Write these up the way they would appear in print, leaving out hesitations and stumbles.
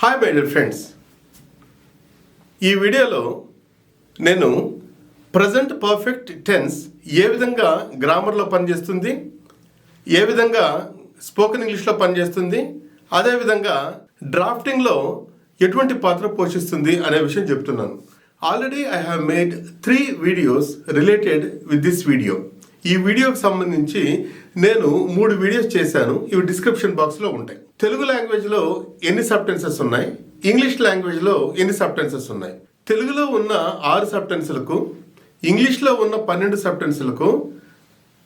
Hi my dear friends, ఈ వీడియోలో నేను ప్రజెంట్ పర్ఫెక్ట్ టెన్స్ ఏ విధంగా గ్రామర్లో పనిచేస్తుంది, ఏ విధంగా స్పోకెన్ ఇంగ్లీష్లో పనిచేస్తుంది, అదేవిధంగా డ్రాఫ్టింగ్లో ఎటువంటి పాత్ర పోషిస్తుంది అనే విషయం చెప్తున్నాను. Already I have made 3 videos related with this video. ఈ వీడియోకి సంబంధించి నేను 3 వీడియోస్ చేశాను. ఇవి డిస్క్రిప్షన్ బాక్స్లో ఉంటాయి. తెలుగు లాంగ్వేజ్లో ఎన్ని సబ్టెన్సెస్ ఉన్నాయి, ఇంగ్లీష్ లాంగ్వేజ్లో ఎన్ని సబ్టెన్సెస్ ఉన్నాయి, తెలుగులో ఉన్న 6 సబ్టెన్సులకు, ఇంగ్లీష్లో ఉన్న 12 సబ్టెన్సులకు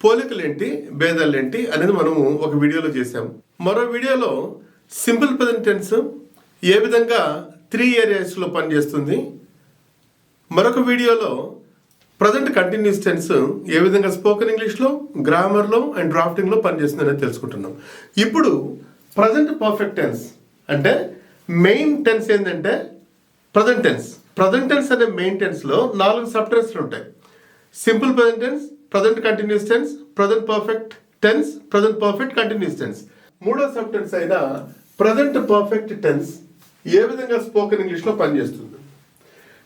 పోలికలేంటి, భేదాలేంటి అనేది మనము ఒక వీడియోలో చేసాము. మరో వీడియోలో సింపుల్ ప్రెజెంట్ టెన్స్ ఏ విధంగా 3 ఏరియాస్లో పనిచేస్తుంది, మరొక వీడియోలో ప్రజెంట్ కంటిన్యూస్ టెన్స్ ఏ విధంగా స్పోకెన్ ఇంగ్లీష్లో, గ్రామర్లో అండ్ డ్రాఫ్టింగ్లో పనిచేస్తుంది అనేది తెలుసుకుంటున్నాం. ఇప్పుడు ప్రజెంట్ పర్ఫెక్ట్ టెన్స్ అంటే మెయిన్ టెన్స్ ఏంటంటే ప్రజెంట్ టెన్స్. ప్రజెంట్ టెన్స్ అనే మెయిన్ టెన్స్లో 4 సబ్ టెన్స్లు ఉంటాయి. Simple present tense, present continuous tense, present perfect tense, present perfect continuous tense. మూడో సబ్ టెన్స్ అయిన ప్రజెంట్ పర్ఫెక్ట్ టెన్స్ ఏ విధంగా స్పోకెన్ ఇంగ్లీష్లో పనిచేస్తుంది,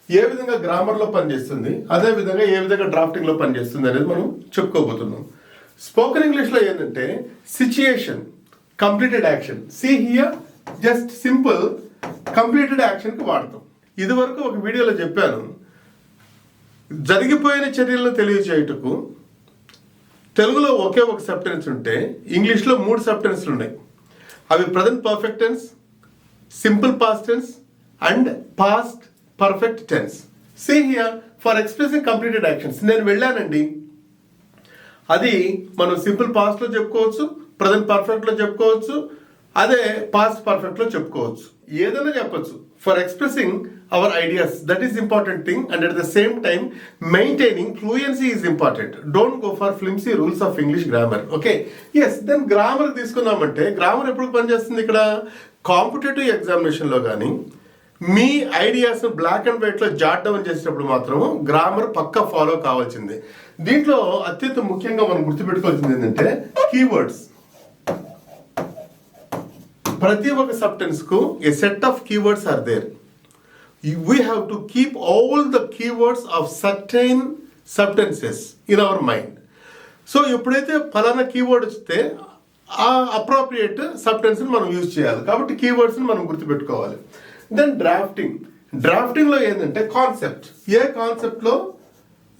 ఏ విధంగా గ్రామర్లో పనిచేస్తుంది, అదేవిధంగా ఏ విధంగా డ్రాఫ్టింగ్లో పనిచేస్తుంది అనేది మనం చెప్పుకోబోతున్నాం. స్పోకెన్ ఇంగ్లీష్లో ఏంటంటే situation, completed action. See here just simple completed యాక్షన్కి వాడతాం. ఇదివరకు ఒక వీడియోలో చెప్పాను, జరిగిపోయిన చర్యలను తెలియజేయుటకు తెలుగులో ఒకే ఒక సబ్టెన్స్ ఉంటే ఇంగ్లీష్లో 3 సబ్టెన్స్లు ఉన్నాయి. అవి present perfect tense, simple past tense and past perfect tense. See here for expressing completed actions. నేను వెళ్ళానండి, అది మనం సింపుల్ పాస్ట్లో చెప్పుకోవచ్చు, ప్రజెంట్ పర్ఫెక్ట్లో చెప్పుకోవచ్చు, అదే పాస్ట్ పర్ఫెక్ట్లో చెప్పుకోవచ్చు, ఏదైనా చెప్పచ్చు. For expressing our ideas, that is important thing. And at the same time maintaining fluency is important. Don't go for flimsy rules of English grammar. Okay, yes. Then grammar తీసుకున్నామంటే grammar ఎప్పుడు పనిచేస్తుంది? ఇక్కడ competitive ఎగ్జామినేషన్లో కానీ మీ ideas black and వైట్లో Jat down చేసేటప్పుడు మాత్రం grammar పక్కా follow కావాల్సిందే. దీంట్లో అత్యంత ముఖ్యంగా మనం గుర్తుపెట్టుకోవాల్సింది ఏంటంటే కీవర్డ్స్. ప్రతి ఒక్క సబ్టెన్స్ కు a set of keywords are there. We have to keep all the keywords of certain subtenses in our mind. So ఎప్పుడైతే ఫలానా కీవర్డ్ వస్తే ఆ అప్రోప్రియేట్ సబ్టెన్స్ని మనం యూజ్ చేయాలి. కాబట్టి కీవర్డ్స్ని మనం గుర్తుపెట్టుకోవాలి. దెన్ డ్రాఫ్టింగ్లో ఏంటంటే కాన్సెప్ట్. ఏ కాన్సెప్ట్లో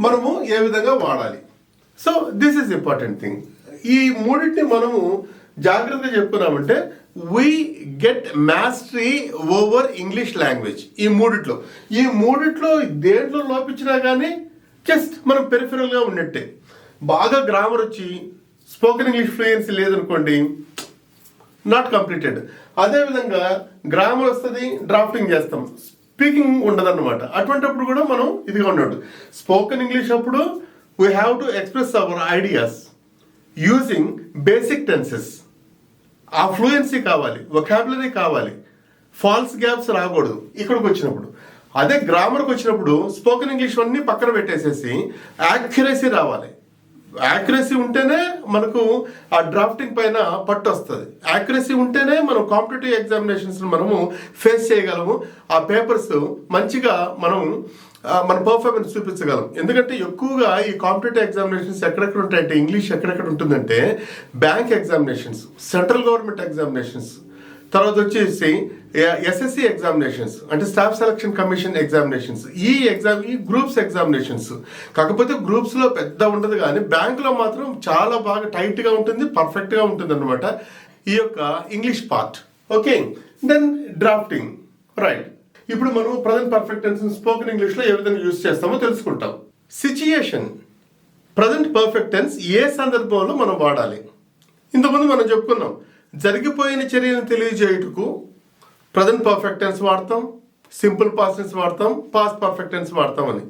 మనము ఏ విధంగా వాడాలి. So this is important thing. ఈ మూడింటిని మనము జాగ్రత్తగా చెప్పుకున్నామంటే we get mastery over English language. ఈ మూడిట్లో దేంట్లో లోపించినా కానీ జస్ట్ మనం పెరిఫెరల్గా ఉన్నట్టే. బాగా గ్రామర్ వచ్చి స్పోకెన్ ఇంగ్లీష్ ఫ్లూయెన్సీ లేదనుకోండి, నాట్ కంప్లీటెడ్. అదేవిధంగా గ్రామర్ వస్తుంది, డ్రాఫ్టింగ్ చేస్తాం, స్పీకింగ్ ఉండదన్నమాట. అటువంటిప్పుడు కూడా మనం ఇదిగా ఉన్నట్టు. స్పోకెన్ ఇంగ్లీష్ అప్పుడు we have to express our ideas using basic tenses. ఆ ఫ్లూయెన్సీ కావాలి, వొకాబులరీ కావాలి, ఫాల్స్ గ్యాప్స్ రాకూడదు ఇక్కడికి వచ్చినప్పుడు. అదే గ్రామర్కి వచ్చినప్పుడు స్పోకెన్ ఇంగ్లీష్ అన్నీ పక్కన పెట్టేసేసి యాక్యురసీ రావాలి. యాక్యురసీ ఉంటేనే మనకు ఆ డ్రాఫ్టింగ్ పైన పట్టు వస్తుంది. యాక్యురసీ ఉంటేనే మనం కాంపిటేటివ్ ఎగ్జామినేషన్స్ మనము ఫేస్ చేయగలము. ఆ పేపర్స్ మంచిగా మనం మన పర్ఫార్మెన్స్ చూపించగలం. ఎందుకంటే ఎక్కువగా ఈ కాంపిటేటివ్ ఎగ్జామినేషన్స్ ఎక్కడెక్కడ ఉంటాయంటే ఇంగ్లీష్ ఎక్కడెక్కడ ఉంటుందంటే bank examinations, central government examinations, తర్వాత వచ్చేసి ఎస్ఎస్సి ఎగ్జామినేషన్స్ అంటే స్టాఫ్ సెలక్షన్ కమిషన్ ఎగ్జామినేషన్స్, ఈ గ్రూప్స్ ఎగ్జామినేషన్స్. కాకపోతే గ్రూప్స్లో పెద్ద ఉండదు, కానీ బ్యాంకులో మాత్రం చాలా బాగా టైట్గా ఉంటుంది, పర్ఫెక్ట్గా ఉంటుంది అనమాట ఈ యొక్క English part. Okay, then drafting. Right, ఇప్పుడు మనం ప్రజెంట్ పర్ఫెక్ట్ టెన్స్ స్పోకెన్ ఇంగ్లీష్లో ఏ విధంగా యూజ్ చేస్తామో తెలుసుకుంటాం. సిచ్యుయేషన్, ప్రజెంట్ పర్ఫెక్ట్ టెన్స్ ఏ సందర్భంలో మనం వాడాలి? ఇంతకుముందు మనం చెప్పుకున్నాం, జరిగిపోయిన చర్యను తెలియజేయుటకు ప్రజెంట్ పర్ఫెక్ట్ టెన్స్ వాడతాం, సింపుల్ పాస్ట్ టెన్స్ వాడతాం, పాస్ట్ పర్ఫెక్ట్ టెన్స్ వాడతాం అని.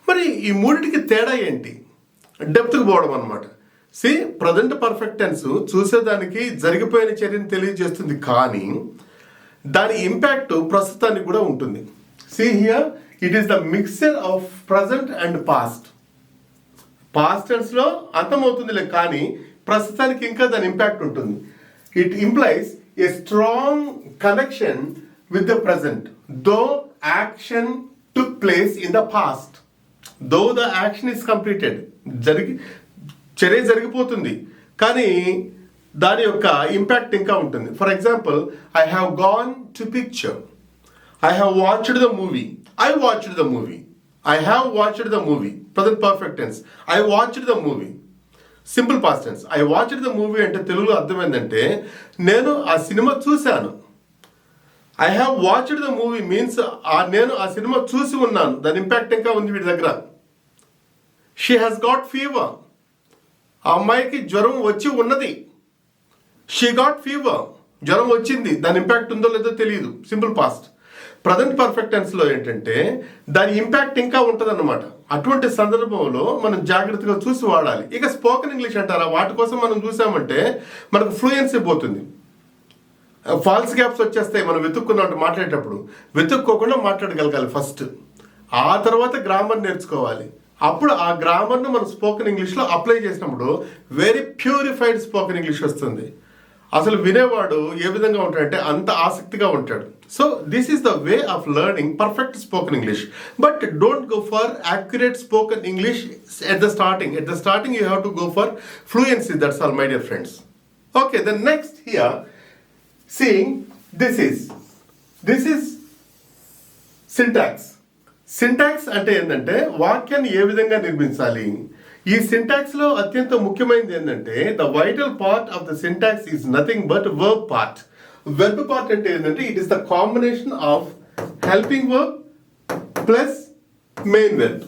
మరి ఈ మూడింటికి తేడా ఏంటి? డెప్త్కి పోవడం అనమాట. సి, ప్రజెంట్ పర్ఫెక్ట్ టెన్స్ చూసేదానికి జరిగిపోయిన చర్యను తెలియజేస్తుంది, కానీ దాని ఇంపాక్ట్ ప్రస్తుతానికి కూడా ఉంటుంది. See here it is the mixture of present and past. Past టెన్స్లో అంతమవుతుందిలే, కానీ ప్రస్తుతానికి ఇంకా దాని ఇంపాక్ట్ ఉంటుంది. It implies a strong connection with the present. Though action took place in the past. Though the action is completed. చర్య జరిగిపోతుంది కానీ దాని యొక్క ఇంపాక్ట్ ఇంకా ఉంటుంది. For example, I have gone to picture. I have watched the movie. I watched the movie. I have watched the movie. Present perfect tense. I watched the movie. Simple past tense. I watched the movie అంటే తెలుగులో అర్థం ఏంటంటే నేను ఆ cinema చూశాను. I have watched the movie means నేను ఆ cinema చూసి ఉన్నాను. దాని ఇంపాక్ట్ ఇంకా ఉంది వీడి దగ్గర. She has got fever. ఆ అమ్మాయికి జ్వరం వచ్చి ఉన్నది. She got fever. జ్వరం వచ్చింది. దాని ఇంపాక్ట్ ఉందో లేదో తెలియదు. Simple past. ప్రజెంట్ పర్ఫెక్ట్ టెన్స్లో ఏంటంటే దాని ఇంపాక్ట్ ఇంకా ఉంటుంది అన్నమాట. అటువంటి సందర్భంలో మనం జాగ్రత్తగా చూసి వాడాలి. ఇక స్పోకెన్ ఇంగ్లీష్ అంటారా, వాటి కోసం మనం చూసామంటే మనకు ఫ్లూయెన్సీ పోతుంది. ఫాల్స్ గ్యాప్స్ వచ్చేస్తాయి మనం వెతుక్కున్నట్టు మాట్లాడేటప్పుడు. వెతుక్కోకుండా మాట్లాడగలగాలి ఫస్ట్. ఆ తర్వాత గ్రామర్ నేర్చుకోవాలి. అప్పుడు ఆ గ్రామర్ను మనం స్పోకెన్ ఇంగ్లీష్లో అప్లై చేసినప్పుడు వెరీ ప్యూరిఫైడ్ స్పోకెన్ ఇంగ్లీష్ వస్తుంది. అసలు వినేవాడు ఏ విధంగా ఉంటాడంటే అంత ఆసక్తిగా ఉంటాడు. So this is the way of learning perfect spoken English. But don't go for accurate spoken English at the starting. At the starting you have to go for fluency. That's all my dear friends. Okay, then next here seeing this is syntax. Syntax అంటే ఏంటంటే వాక్యాన్ని ఏ విధంగా నిర్మించాలి. ఈ syntax లో అత్యంత ముఖ్యమైనది ఏంటంటే the vital part of the syntax is nothing but verb part. Verb part అంటే ఏంటంటే it is the combination of helping verb plus main verb.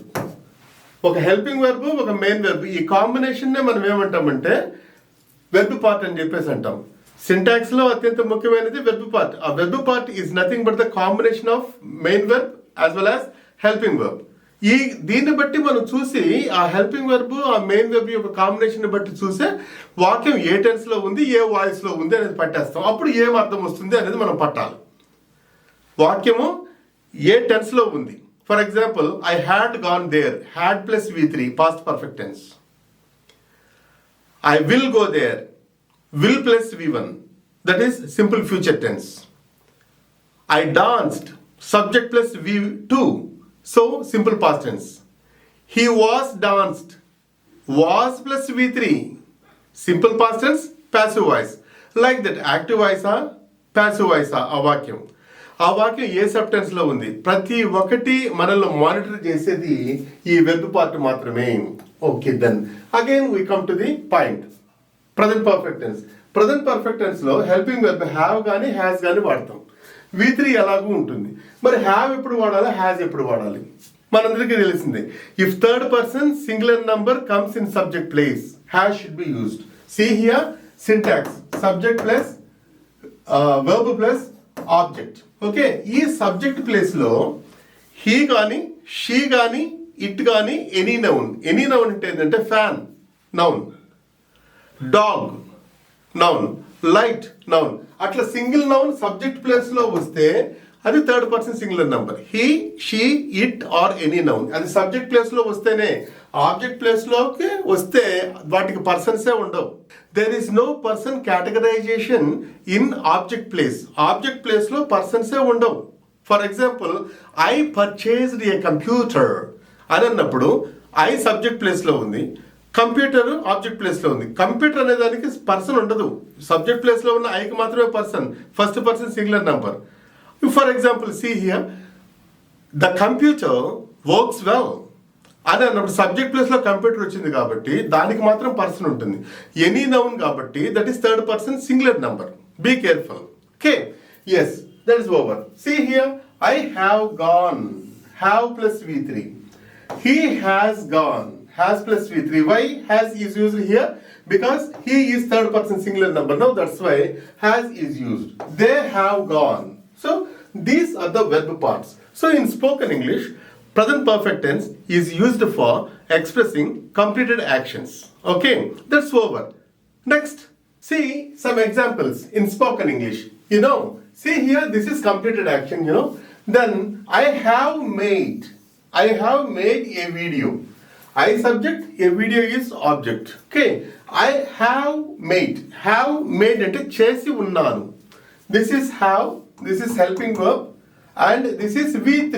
ఒక హెల్పింగ్ వెర్బ్, ఒక మెయిన్ వెర్బ్, ఈ కాంబినేషన్ నే మనం ఏమంటామంటే వెర్బ్ పార్ట్ అని చెప్పేసి అంటాం. సింటాక్స్ లో అత్యంత ముఖ్యమైనది వెర్బ్ పార్ట్. ఆ verb part is nothing but the combination of main verb as well as helping verb. దీన్ని బట్టి మనం చూసి ఆ హెల్పింగ్ వెర్బ్, ఆ మెయిన్ వెర్బ్ యొక్క కాంబినేషన్ బట్టి చూసే వాక్యం ఏ టెన్స్ లో ఉంది, ఏ వాయిస్ లో ఉంది అనేది పట్టేస్తాం. అప్పుడు ఏం అర్థం వస్తుంది అనేది మనం పట్టాలి. వాక్యము ఏ టెన్స్ లో ఉంది. For example, I had gone there. Had plus V3 past perfect tense. I will go there. Will plus V1 that is simple future tense. I danced subject plus V2 so simple past tense. He was danced. Was plus V3 simple past tense, passive voice. Like that, active voice or passive voice ఆ వాక్యం. ఆ వాక్యం ఏ sub tense లో ఉంది. ప్రతి ఒక్కటి మనల్ని monitor చేసేది ఈ వెర్బ్ పార్ట్ మాత్రమే. Okay, then again we come to the point. Present perfect tense. Present perfect tense లో హెల్పింగ్ వెర్బ్ హ్యావ్ కానీ హ్యాస్ కానీ వాడతాం. V3 ఎలాగూ ఉంటుంది. మరి హ్యావ్ ఎప్పుడు వాడాలి, హ్యాజ్ ఎప్పుడు వాడాలి మనందరికీ తెలిసిందే. If third person singular number comes in subject place, has should be used. See here syntax subject plus verb plus object. Okay, ఈ సబ్జెక్ట్ ప్లేస్ లో హీ కానీ షీ కానీ ఇట్ కానీ ఎనీ నౌన్. ఎనీ నౌన్ అంటే ఏంటంటే fan noun, dog noun, light noun. అట్లా single noun subject place లో వస్తే అది third person singular number. He, she, it or any noun. అది సబ్జెక్ట్ ప్లేస్ లో వస్తేనే. ఆబ్జెక్ట్ ప్లేస్ లోకి వస్తే వాటికి పర్సన్సే ఉండవు. There is no person categorization in object place. Object place లో పర్సన్సే ఉండవు. For example, I purchased a computer అని అన్నప్పుడు ఐ సబ్జెక్ట్ ప్లేస్ లో ఉంది, కంప్యూటర్ ఆబ్జెక్ట్ ప్లేస్ లో ఉంది. కంప్యూటర్ అనే దానికి పర్సన్ ఉండదు. సబ్జెక్ట్ ప్లేస్ లో ఉన్న ఐకి మాత్రమే person, first person singular number. For example, see here the computer works well అని అన్నప్పుడు సబ్జెక్ట్ ప్లేస్ లో కంప్యూటర్ వచ్చింది కాబట్టి దానికి మాత్రం పర్సన్ ఉంటుంది. ఎనీ నౌన్ కాబట్టి that is third person singular number. Be careful. Okay, yes, that is over. See here I have gone. Have plus V3. He has gone. Has plus V3. Why has is used here? Because he is third person singular number. Now that's why has is used. They have gone. So these are the verb parts. So in spoken English, present perfect tense is used for expressing completed actions. Okay, that's over. Next, see some examples in spoken English. See here, this is completed action, Then I have made a video. I subject, a video is object. Okay, I have made. Have made అంటే చేసి ఉన్నాను. This is have this is helping verb, and this is V3.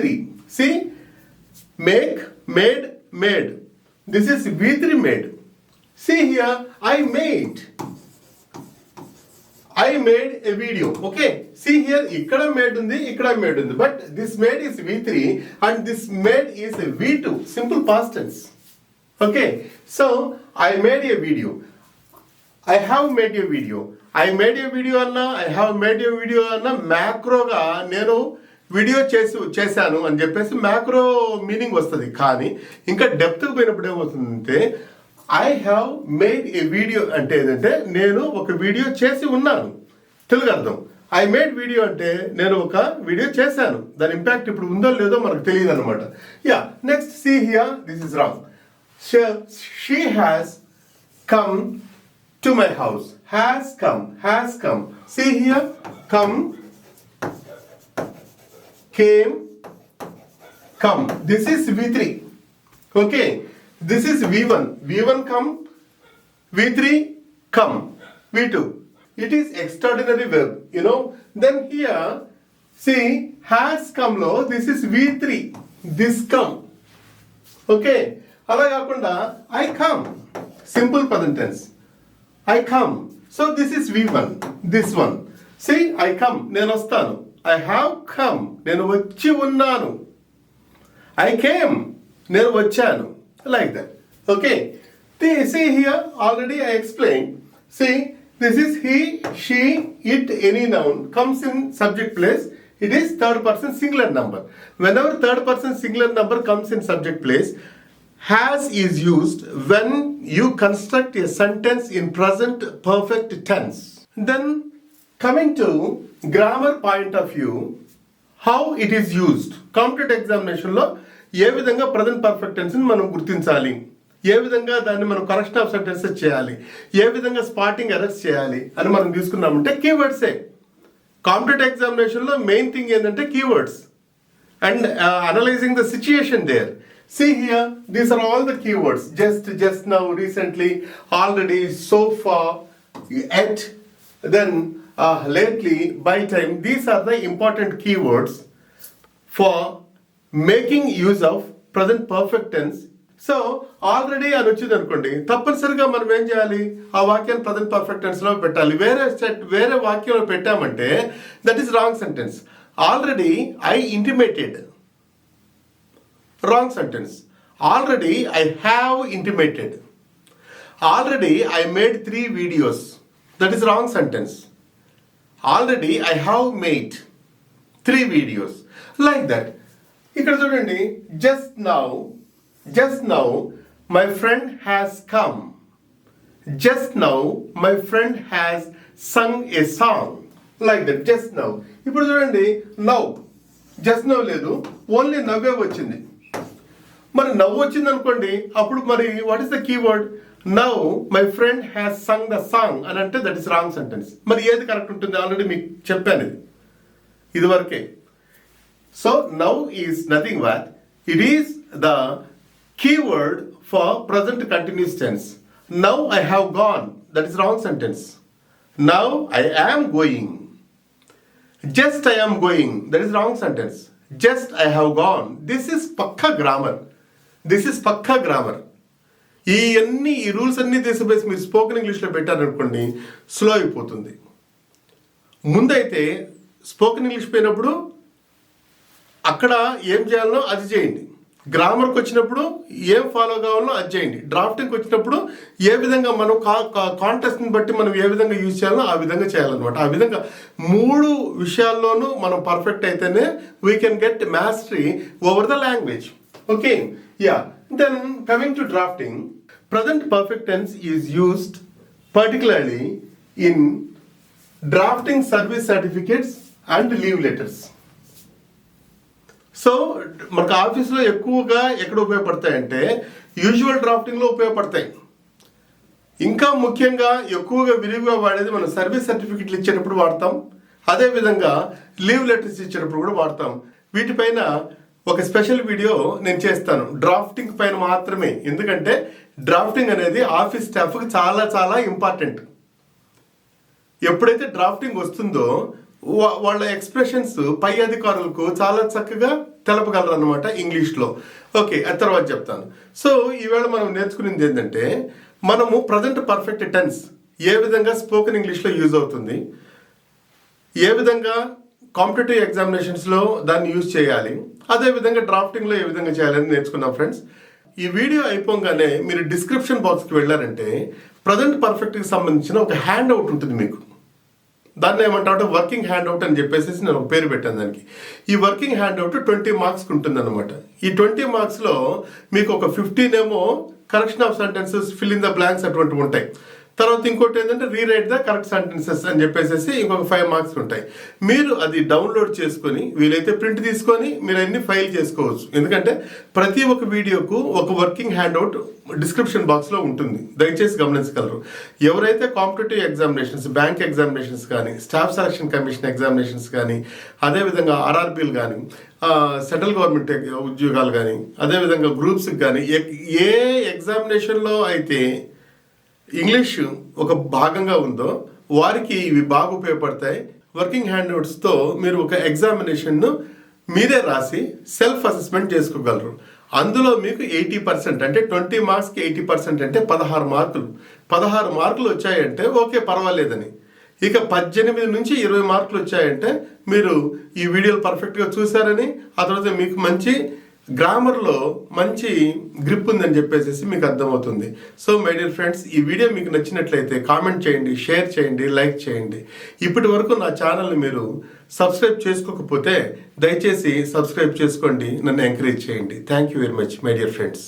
See, make, made, made. This is V3 made. See here, I made a video. Okay, see here, ikkada made undi, ikkada made undi, but this made is V3 and this made is V2, simple past tense. Okay, so I made a video, I have made a video, I made a video అన్నా, I have made a video అన్నా మ్యాక్రోగా నేను video చేశాను అని చెప్పేసి macro meaning వస్తుంది. కానీ ఇంకా డెప్త్కి పోయినప్పుడు ఏమవుతుందంటే I have made A video అంటే ఏంటంటే నేను ఒక వీడియో చేసి ఉన్నాను, తెలుగు అర్థం. ఐ మేడ్ వీడియో అంటే నేను ఒక వీడియో చేశాను, దాని ఇంపాక్ట్ ఇప్పుడు ఉందో లేదో మనకు తెలియదు అనమాట. Yeah, next see here, this is wrong. She has come to my house. Has come. See here, come, came, come. This is V3. Okay, this is V1. V1 come, V3 come, V2. It is extraordinary verb, you know. Then here, see, has come lo, this is V3. This come. Okay, ala kakunda I come. Simple present tense. I come. So this is V1. This one. See, I come. Nenu vastanu. I have come. నేను వచ్చి ఉన్నాను. I came. నేను వచ్చాను. Like that. Okay. See here, already I explained. See, this is he, she, it, any noun comes in subject place. It is third person singular number. Whenever third person singular number comes in subject place, has is used when you construct a sentence in present perfect tense. Then coming to grammar point of view, how it is used. Competitive ఎగ్జామినేషన్లో ఏ విధంగా present perfect టెన్స్ని మనం గుర్తించాలి, ఏ విధంగా దాన్ని మనం correction of sentences చేయాలి, ఏ విధంగా spotting errors చేయాలి అని మనం తీసుకున్నామంటే కీవర్డ్సే. కాంపిటేటివ్ ఎగ్జామినేషన్లో మెయిన్ థింగ్ ఏంటంటే keywords and analysing the situation there. See here, these are all the keywords. Just now, recently, already, so far, yet, then lately, by time. These are the important keywords for making use of present perfect tense. So already అని వచ్చింది అనుకోండి, తప్పనిసరిగా మనం ఏం చేయాలి, ఆ వాక్యాన్ని present perfect టెన్స్లో పెట్టాలి. వేరే వాక్యంలో పెట్టామంటే that is wrong sentence. Already I intimated, wrong sentence. Already I have intimated. Already I made 3 videos. That is wrong sentence. Already I have made 3 videos. Like that. ఇక్కడ చూడండి, just now my friend has come. Just now my friend has sung a song. Like that, just now. ఇప్పుడు చూడండి, now. Just now లేదు, only నవ్వే వచ్చింది. మరి నవ్వు వచ్చింది అనుకోండి, అప్పుడు మరి what is the keyword? Now my friend has Sung the song అని అంటే దట్ ఈస్ రాంగ్ సెంటెన్స్. మరి ఏది కరెక్ట్ ఉంటుంది? ఆల్రెడీ మీకు చెప్పాను ఇది వరకే. So now is nothing but it is the keyword for present continuous tense. Now I have gone, that is wrong sentence. Now I am going. Just I am going, that is wrong sentence. Just I have gone. This is పక్కా grammar. ఈ rules అన్నీ తీసిపేసి మీరు spoken ఇంగ్లీష్లో పెట్టారనుకోండి, slow అయిపోతుంది. ముందైతే spoken English పోయినప్పుడు అక్కడ ఏం చేయాలనో అది చేయండి. గ్రామర్కి వచ్చినప్పుడు ఏం ఫాలో కావాలో అది చేయండి. డ్రాఫ్టింగ్కి వచ్చినప్పుడు ఏ విధంగా మనం కాంటెస్ట్ని బట్టి మనం ఏ విధంగా యూజ్ చేయాలో ఆ విధంగా చేయాలన్నమాట. ఆ విధంగా 3 విషయాల్లోనూ మనం పర్ఫెక్ట్ అయితేనే we can get mastery over the language. Okay, yeah. Then coming to drafting, present perfect tense is used particularly in drafting service certificates and leave letters. So మనకు ఆఫీస్లో ఎక్కువగా ఎక్కడ ఉపయోగపడతాయంటే యూజువల్ డ్రాఫ్టింగ్లో ఉపయోగపడతాయి. ఇంకా ముఖ్యంగా ఎక్కువగా విరివిగా వాడేది మనం సర్వీస్ సర్టిఫికెట్లు ఇచ్చేటప్పుడు వాడతాం, అదేవిధంగా లీవ్ లెటర్స్ ఇచ్చేటప్పుడు కూడా వాడతాం. వీటిపైన ఒక స్పెషల్ వీడియో నేను చేస్తాను డ్రాఫ్టింగ్ పైన మాత్రమే. ఎందుకంటే డ్రాఫ్టింగ్ అనేది ఆఫీస్ స్టాఫ్కి చాలా చాలా ఇంపార్టెంట్. ఎప్పుడైతే డ్రాఫ్టింగ్ వస్తుందో వాళ్ళ ఎక్స్ప్రెషన్స్ పై అధికారులకు చాలా చక్కగా తెలపగలరు అనమాట ఇంగ్లీష్లో. ఓకే, ఆ తర్వాత చెప్తాను. సో ఈవేళ మనం నేర్చుకునేది ఏంటంటే, మనము ప్రజెంట్ పర్ఫెక్ట్ టెన్స్ ఏ విధంగా స్పోకెన్ ఇంగ్లీష్లో యూజ్ అవుతుంది, ఏ విధంగా కాంపిటేటివ్ ఎగ్జామినేషన్స్లో దాన్ని యూజ్ చేయాలి, అదేవిధంగా డ్రాఫ్టింగ్లో ఏ విధంగా చేయాలని నేర్చుకున్నాం ఫ్రెండ్స్. ఈ వీడియో అయిపోగానే మీరు డిస్క్రిప్షన్ బాక్స్కి వెళ్ళారంటే ప్రజెంట్ పర్ఫెక్ట్కి సంబంధించిన ఒక హ్యాండ్ అవుట్ ఉంటుంది మీకు. దాన్ని ఏమంటారంటే వర్కింగ్ హ్యాండ్ అవుట్ అని చెప్పేసి నేను ఒక పేరు పెట్టాను దానికి. ఈ వర్కింగ్ హ్యాండ్ అవుట్ 20 మార్క్స్కి ఉంటుంది అనమాట. ఈ 20 మార్క్స్లో మీకు ఒక 15 ఏమో correction of sentences, fill in the blanks అటువంటివి ఉంటాయి. తర్వాత ఇంకోటి ఏంటంటే రీరైట్ ద కరెక్ట్ సెంటెన్సెస్ అని చెప్పేసి ఇంకొక 5 మార్క్స్ ఉంటాయి. మీరు అది డౌన్లోడ్ చేసుకొని వీలైతే ప్రింట్ తీసుకొని మీరు అన్ని ఫైల్ చేసుకోవచ్చు. ఎందుకంటే ప్రతి ఒక్క వీడియోకు ఒక వర్కింగ్ హ్యాండ్ అవుట్ డిస్క్రిప్షన్ బాక్స్లో ఉంటుంది, దయచేసి గమనించగలరు. ఎవరైతే కాంపిటేటివ్ ఎగ్జామినేషన్స్, బ్యాంక్ ఎగ్జామినేషన్స్ కానీ, స్టాఫ్ సెలక్షన్ కమిషన్ ఎగ్జామినేషన్స్ కానీ, అదేవిధంగా ఆర్ఆర్బీలు కానీ, సెంట్రల్ గవర్నమెంట్ ఉద్యోగాలు కానీ, అదేవిధంగా గ్రూప్స్కి కానీ, ఏ ఎగ్జామినేషన్లో అయితే ఇంగ్లీష్ ఒక భాగంగా ఉందో వారికి ఇవి బాగా ఉపయోగపడతాయి. వర్కింగ్ హ్యాండ్ అవుట్స్తో మీరు ఒక ఎగ్జామినేషన్ను మీరే రాసి సెల్ఫ్ అసెస్మెంట్ చేసుకోగలరు. అందులో మీకు 80% అంటే 20 మార్క్స్కి 80% అంటే 16 మార్కులు. 16 మార్కులు వచ్చాయంటే ఓకే, పర్వాలేదని. ఇక 18 నుంచి 20 మార్కులు వచ్చాయంటే మీరు ఈ వీడియోలు పర్ఫెక్ట్గా చూసారని, ఆ తర్వాత మీకు మంచి గ్రామర్లో మంచి గ్రిప్ ఉందని చెప్పేసి మీకు అర్థమవుతుంది. సో మై డియర్ ఫ్రెండ్స్, ఈ వీడియో మీకు నచ్చినట్లయితే కామెంట్ చేయండి, షేర్ చేయండి, లైక్ చేయండి. ఇప్పటి వరకు నా ఛానల్ని మీరు సబ్స్క్రైబ్ చేసుకోకపోతే దయచేసి సబ్స్క్రైబ్ చేసుకోండి, నన్ను ఎంకరేజ్ చేయండి. Thank you very much my dear friends.